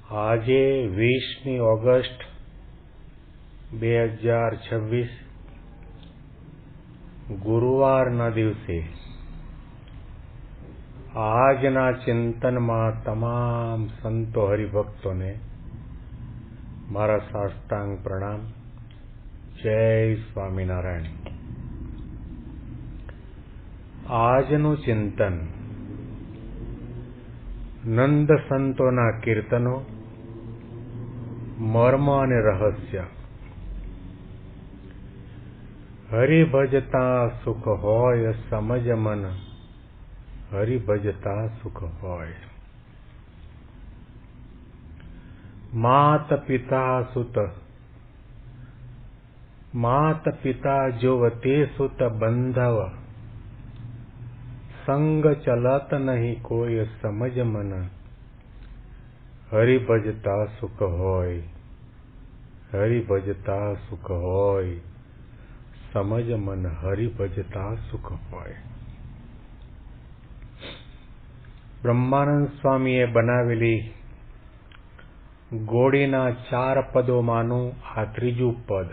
આજે 20મી ઓગસ્ટ 2026 ગુરુવારના દિવસે આજના ચિંતનમાં તમામ સંતો હરિભક્તોને મારા સાષ્ટાંગ પ્રણામ. જય સ્વામિનારાયણ. આજનું ચિંતન નંદ સંતોના કીર્તનો, મર્મ અને રહસ્ય. હરિભજતા સુખ હોય, સમજ મન હરિભજતા સુખ હોય. માત પિતા સુત, માત પિતા જોવ તે સુત બંધવ, સંગ ચલત નહીં કોઈ સમજ મન હરિભજતા સુખ હોય. હરિભજતા સુખ હોય, સમજ મન હરિભજતા સુખ હોય. બ્રહ્માનંદ સ્વામીએ બનાવેલી ગોળીના 4 પદોમાંનું આ ત્રીજું પદ,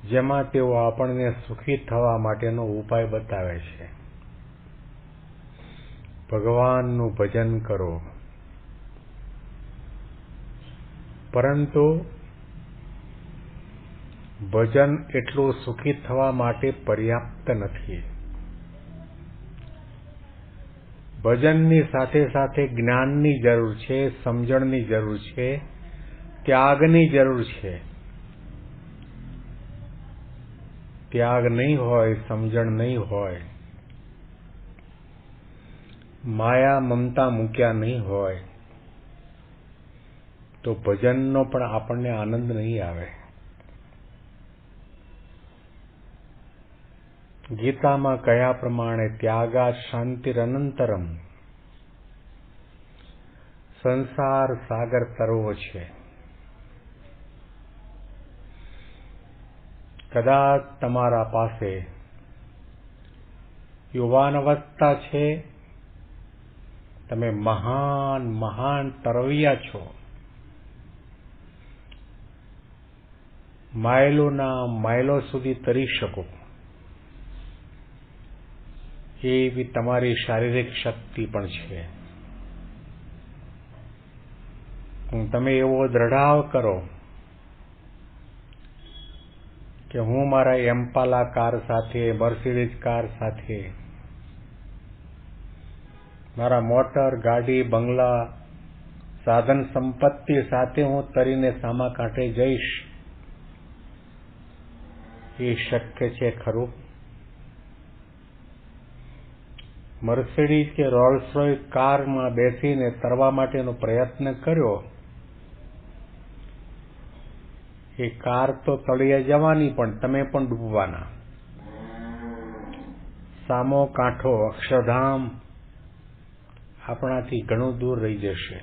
જેમાં તેઓ આપણને સુખી થવા માટેનો ઉપાય બતાવે છે. ભગવાનનું ભજન કરો, પરંતુ ભજન એટલું સુખી થવા માટે પર્યાપ્ત નથી. ભજનની સાથે સાથે જ્ઞાનની જરૂર છે, સમજણની જરૂર છે, ત્યાગની જરૂર છે. ત્યાગ નહીં હોય, સમજણ નહીં હોય, માયા મમતા મૂક્યા નહીં હોય, તો ભજનનો પણ આપણને આનંદ નહીં આવે. ગીતામાં કયા પ્રમાણે ત્યાગાત શાંતિરનંતરમ, સંસાર સાગર તરવો છે. કદાચ તમારા પાસે યુવાન અવસ્થા છે, તમે મહાન મહાન તરવૈયા છો, માઇલોના માઇલો સુધી તરી શકો એવી તમારી શારીરિક શક્તિ પણ છે. તમે એવો દ્રઢાવ કરો કે હું મારા એમ્પાલા કાર સાથે, મર્સિડીઝ કાર સાથે, મારા મોટર, ગાડી, બંગલા, સાધન સંપત્તિ સાથે હું તરીને સામા કાંઠે જઈશ. એ શક્ય છે ખરું? મર્સિડીઝ કે રોલ્સ રોયસ કારમાં બેસીને તરવા માટેનો પ્રયત્ન કર્યો, એ કાર તો તળિયે જવાની, પણ તમે પણ ડૂબવાના. સામો કાંઠો અક્ષરધામ આપણાથી ઘણું દૂર રહી જશે.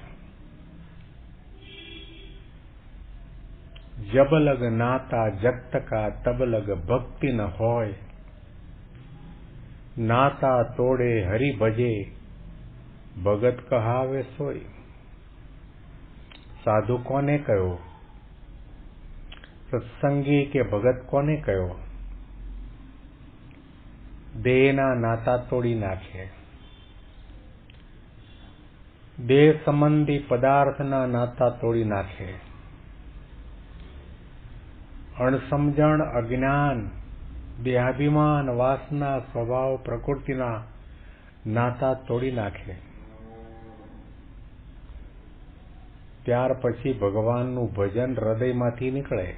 જબલગ નાતા જગત કા તબલગ ભક્તિ ન હોય, નાતા તોડે હરિ ભજે ભગત કહાવે સોય. સાધુ કોને કયો? સત્સંગી કે ભગત કોને કયો? દેહના નાતા તોડી નાખે, દેહ સંબંધી પદાર્થના નાતા તોડી નાખે, અણસમજણ, અજ્ઞાન, દેહાભિમાન, વાસના, સ્વભાવ, પ્રકૃતિના નાતા તોડી નાખે. ત્યાર પછી ભગવાનનું ભજન હૃદયમાંથી નીકળે.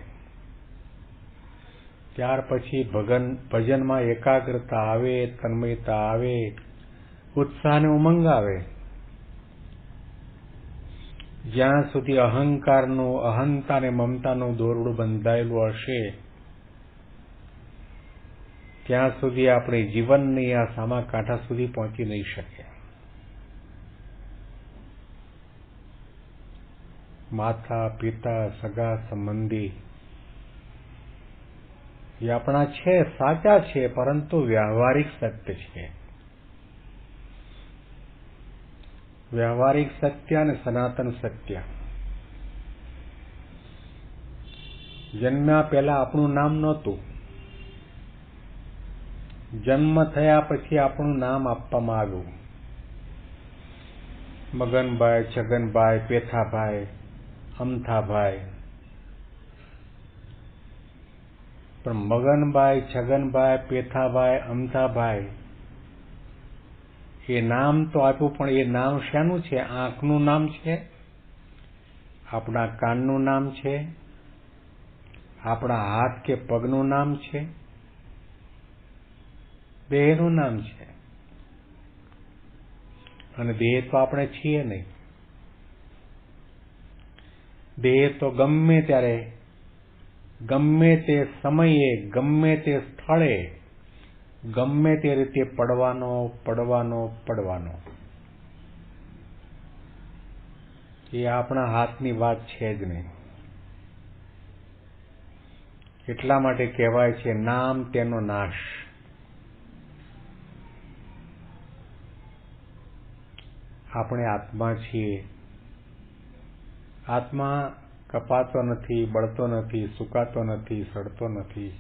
ત્યાર પછી ભજનમાં એકાગ્રતા આવે, તન્મયતા આવે, ઉત્સાહ અને ઉમંગ આવે. જ્યાં સુધી અહંકારનું, અહંતા અને મમતાનું દોરડું બંધાયેલું હશે, ત્યાં સુધી આપણે જીવનની આ સામા કાંઠા સુધી પહોંચી નહીં શકીએ. માતા, પિતા, સગા સંબંધી એ આપણા છે, સાચા છે, પરંતુ વ્યવહારિક સત્ય છે. વ્યવહારિક સત્ય અને સનાતન સત્ય. જન્મ્યા પહેલા આપણું નામ નહોતું. જન્મ થયા પછી આપણું નામ આપવામાં આવ્યું. મગનભાઈ, છગનભાઈ, પેથાભાઈ, અમથાભાઈ. પણ મગનભાઈ, છગનભાઈ, પેથાભાઈ, અમથાભાઈ એ નામ તો આપ્યું, પણ એ નામ શાનું છે? આંખનું નામ છે, આપણા કાનનું નામ છે, આપણા હાથ કે પગનું નામ છે, દેહનું નામ છે. અને દેહ તો આપણે છીએ નહીં. દેહ તો ગમે ત્યારે, ગમે તે સમયે, ગમે તે સ્થળે, ગમે તે રીતે પડવાનો. એ આપણા હાથની વાત છે જ નહીં. એટલા માટે કહેવાય છે નામ તેનો નાશ. આપણે આત્મા છીએ. આત્મા કપાતો નથી, બળતો નથી, સુકાતો નથી, સડતો નથી.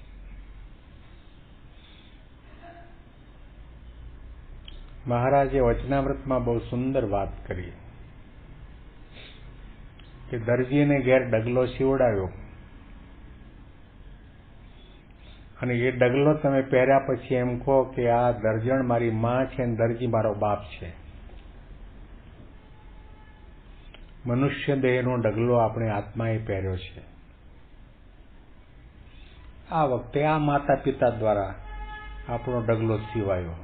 મહારાજે વચનામૃતમાં બહુ સુંદર વાત કરી કે દરજીને ઘેર ડગલો સીવડાવ્યો અને એ ડગલો તમે પહેર્યા પછી એમ કહો કે આ દરજણ મારી માં છે અને દરજી મારો બાપ છે. મનુષ્ય દેહનો ડગલો આપણે આત્માએ પહેર્યો છે. આ વખતે આ માતા પિતા દ્વારા આપણો ડગલો સીવાયો.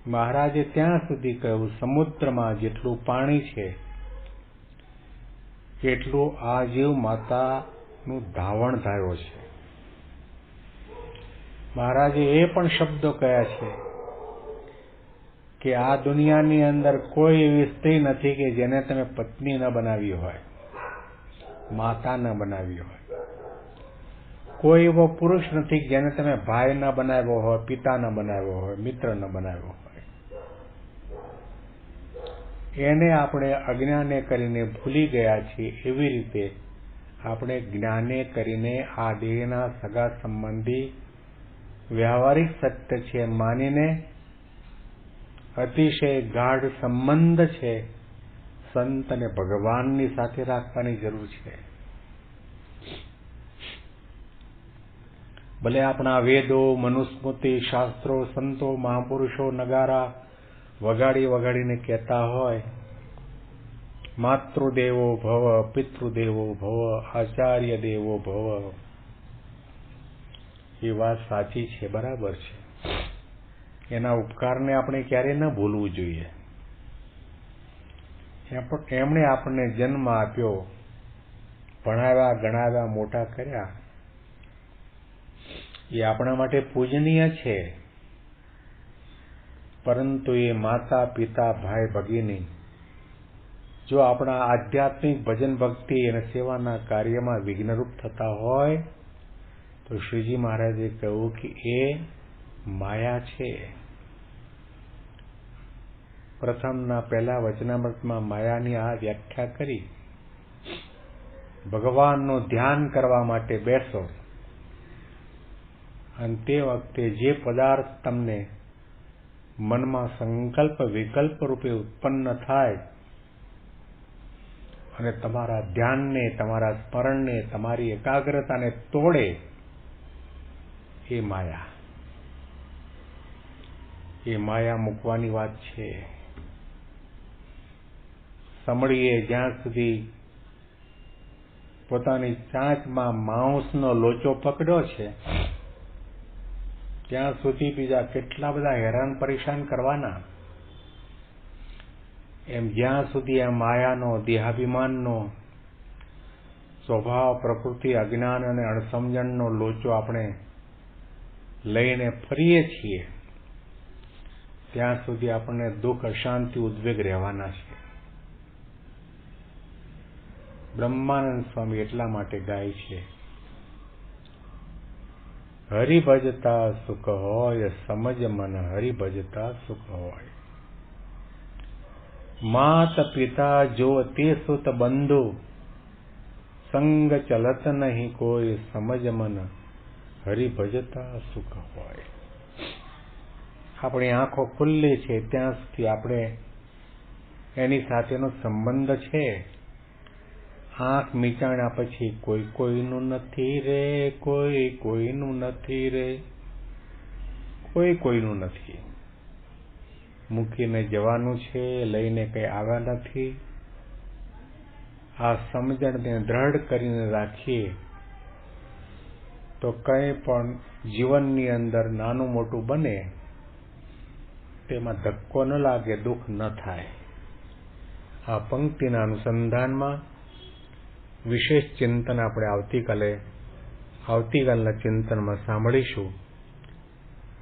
મહારાજે ત્યાં સુધી કહ્યું સમુદ્રમાં જેટલું પાણી છે એટલું આ જીવ માતાનું ધાવણ ધાર્યો છે. મહારાજે એ પણ શબ્દો કહ્યા છે કે આ દુનિયાની અંદર કોઈ એવી સ્ત્રી નથી કે જેને તમે પત્ની ન બનાવી હોય, માતા ન બનાવી હોય. કોઈ એવો પુરુષ નથી જેને તમે ભાઈ ન બનાવ્યો હોય, પિતા ન બનાવ્યો હોય, મિત્ર ન બનાવ્યો હોય. એને આપણે અજ્ઞાને કરીને ભૂલી ગયા છીએ. એવી રીતે આપણે જ્ઞાને કરીને આ દેહના સગા સંબંધી વ્યવહારિક સત્ય છે માનીને અતિશય ગાઢ સંબંધ છે સંત અને ભગવાનની સાથે રાખવાની જરૂર છે. ભલે આપણા વેદો, મનુસ્મૃતિ, શાસ્ત્રો, સંતો, મહાપુરુષો નગારા વગાડીને કહેતા હોય માતૃદેવો ભવ, પિતૃદેવો ભવ, આચાર્ય દેવો ભવ. એ વાત સાચી છે, બરાબર છે. એના ઉપકારને આપણે ક્યારેય ન ભૂલવું જોઈએ. એમણે આપણને જન્મ આપ્યો, ભણાવ્યા, ગણાવ્યા, મોટા કર્યા. એ આપણા માટે પૂજનીય છે. પરંતુ એ માતા, પિતા, ભાઈ, ભગીની જો આપણા આધ્યાત્મિક ભજન ભક્તિ અને સેવાના કાર્યમાં વિઘ્નરૂપ થતા હોય તો શ્રીજી મહારાજે કહ્યું કે એ માયા છે. પ્રથમના પહેલા વચનામૃતમાં માયાની આ વ્યાખ્યા કરી. ભગવાનનું ધ્યાન કરવા માટે બેસો અને તે વખતે જે પદાર્થ તમને મનમાં સંકલ્પ વિકલ્પ રૂપે ઉત્પન્ન થાય અને તમારા ધ્યાનને, તમારા સ્મરણને, તમારી એકાગ્રતાને તોડે, એ માયા. એ માયા મૂકવાની વાત છે. સમળીએ જ્યાં સુધી પોતાની ચાંચમાં માંસનો લોચો પકડ્યો છે ત્યાં સુધી બીજા કેટલા બધા હેરાન પરેશાન કરવાના. એમ જ્યાં સુધી આ માયાનો, દેહાભિમાનનો સ્વભાવ, પ્રકૃતિ, અજ્ઞાન અને અણસમજણનો લોચો આપણે લઈને ફરીએ છીએ ત્યાં સુધી આપણને દુઃખ, અશાંતિ, ઉદ્વેગ રહેવાના છે. બ્રહ્માનંદ સ્વામી એટલા માટે ગાય છે હરિભજતા સુખ હોય, સમજ મન હરિભજતા સુખ હોય. માત પિતા જો તે સુત બંધુ, સંગ ચલત નહીં કોઈ સમજ મન, હરિ ભજતા સુખ હોય. આપણી આંખો ખુલ્લી છે ત્યાં સુધી આપણે એની સાથેનો સંબંધ છે. આંખ મીચાણ્યા પછી કોઈ કોઈનું નથી રે, કોઈ કોઈનું નથી રે, કોઈ કોઈનું નથી. મૂકીને જવાનું છે, લઈને કઈ આવ્યા નથી. આ સમજણને દ્રઢ કરીને રાખીએ તો કંઈ પણ જીવનની અંદર નાનું મોટું બને તેમાં ધક્કો ન લાગે, દુઃખ ન થાય. આ પંક્તિના અનુસંધાનમાં વિશેષ ચિંતન આપણે આવતીકાલના ચિંતનમાં સાંભળીશું.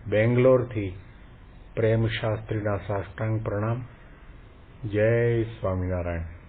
બેંગ્લોરથી પ્રેમ શાસ્ત્રીના સાષ્ટાંગ પ્રણામ. જય સ્વામિનારાયણ.